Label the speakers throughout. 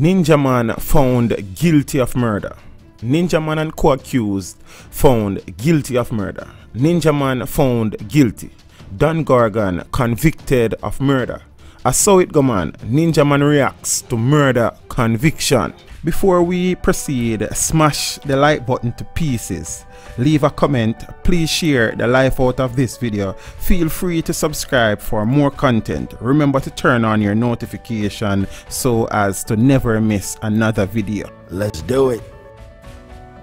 Speaker 1: Ninjaman found guilty of murder. Ninjaman and co-accused found guilty of murder. Ninjaman found guilty. Don Gorgon convicted of murder. As so it go man, Ninjaman reacts to murder conviction. Before we proceed, smash the like button to pieces. Leave a comment, please share the life out of this video. Feel free to subscribe for more content. Remember to turn on your notification so as to never miss another video.
Speaker 2: Let's do it.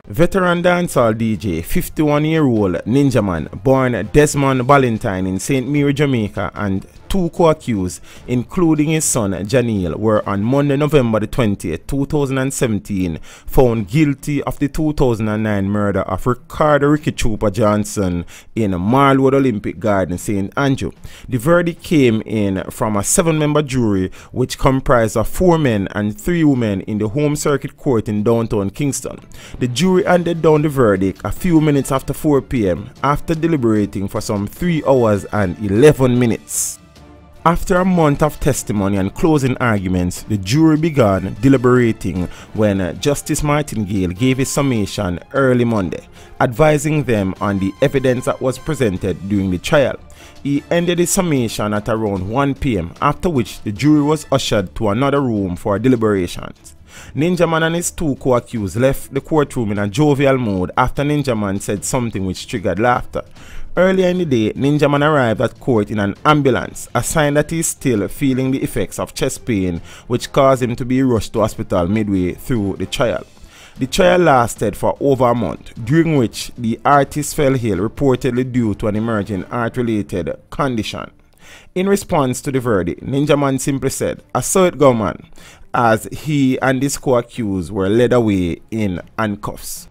Speaker 1: Veteran dancehall DJ, 51-year-old Ninjaman, born Desmond Ballentine in St Mary Jamaica, and two co-accused, including his son Janeil, were on Monday, November the 20th, 2017, found guilty of the 2009 murder of Ricardo Ricky Trooper Johnson in Marlwood Olympic Garden, St Andrew. The verdict came in from a 7-member jury which comprised of 4 men and 3 women in the Home Circuit Court in downtown Kingston. The jury handed down the verdict a few minutes after 4 p.m. after deliberating for some 3 hours and 11 minutes. After a month of testimony and closing arguments, the jury began deliberating when Justice Martingale gave his summation early Monday, advising them on the evidence that was presented during the trial. He ended his summation at around 1 p.m, after which the jury was ushered to another room for deliberations. Ninjaman and his 2 co-accused left the courtroom in a jovial mood after Ninjaman said something which triggered laughter. Earlier in the day, Ninjaman arrived at court in an ambulance, a sign that he is still feeling the effects of chest pain, which caused him to be rushed to hospital midway through the trial. The trial lasted for over a month, during which the artist fell ill reportedly due to an emerging heart-related condition. In response to the verdict, Ninjaman simply said, "As so it go man," as he and his co-accused were led away in handcuffs.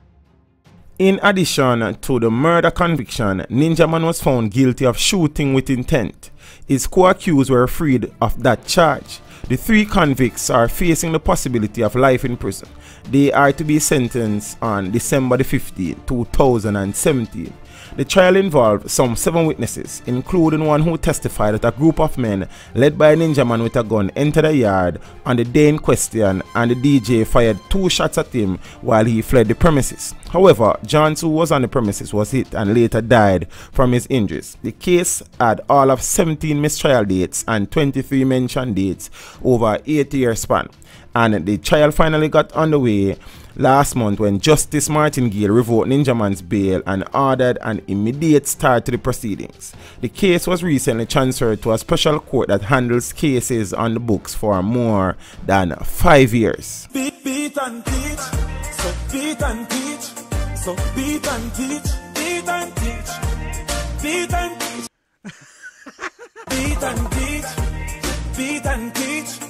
Speaker 1: In addition to the murder conviction, Ninjaman was found guilty of shooting with intent. His co-accused were freed of that charge. The 3 convicts are facing the possibility of life in prison. They are to be sentenced on December the 15th, 2017. The trial involved some 7 witnesses, including one who testified that a group of men led by a Ninjaman with a gun entered a yard on the day in question, and the DJ fired 2 shots at him while he fled the premises. However, Johns, who was on the premises, was hit and later died from his injuries. The case had all of 17 mistrial dates and 23 mentioned dates over an 8-year span, and the trial finally got underway last month when Justice Martingale revoked Ninjaman's bail and ordered an immediate start to the proceedings. The case was recently transferred to a special court that handles cases on the books for more than 5 years.
Speaker 3: Beat and teach, so beat and teach, so beat and teach, beat and teach, beat and teach, beat and teach, beat and teach,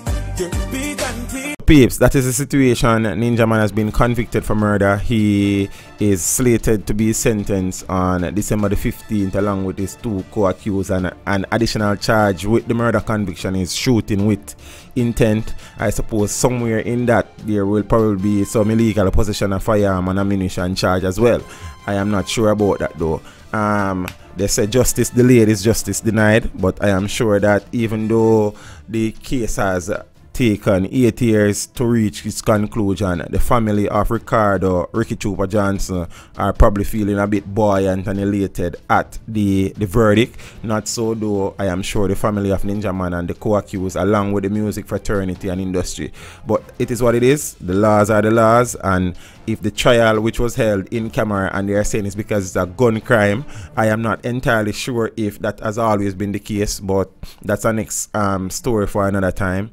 Speaker 3: beat and teach.
Speaker 1: Peeps, that is the situation. Ninjaman has been convicted for murder. He is slated to be sentenced on December the 15th along with his 2 co-accused, and an additional charge with the murder conviction is shooting with intent. I suppose somewhere in that there will probably be some illegal possession of firearm and ammunition charge as well. I am not sure about that though. They say justice delayed is justice denied, but I am sure that even though the case has taken 8 years to reach its conclusion, the family of Ricardo Ricky Trooper Johnson are probably feeling a bit buoyant and elated at the verdict. Not so though, I am sure, the family of Ninjaman and the co-accused, along with the music fraternity and industry. But it is what it is. The laws are the laws, and if the trial, which was held in camera, and they are saying it's because it's a gun crime, I am not entirely sure if that has always been the case, but that's a next story for another time.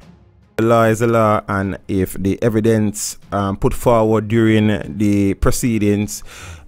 Speaker 1: The law is the law, and if the evidence put forward during the proceedings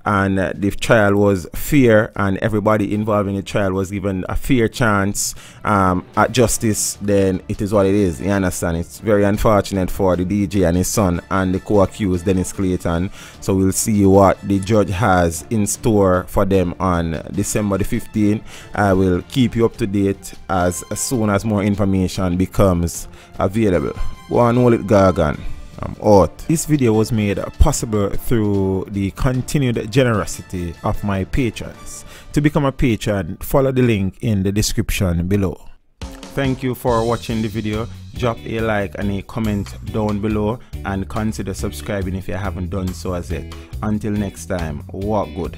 Speaker 1: and the trial was fair and everybody involved in the trial was given a fair chance at justice, then it is what it is. You understand? It's very unfortunate for the DJ and his son and the co-accused Dennis Clayton. So we'll see what the judge has in store for them on December the 15th. I will keep you up to date as soon as more information becomes available. Go on, hold it, Gargan. I'm out. This video was made possible through the continued generosity of my patrons. To become a patron, follow the link in the description below. Thank you for watching the video. drop a like and a comment down below, and consider subscribing if you haven't done so as yet. Until next time, walk good.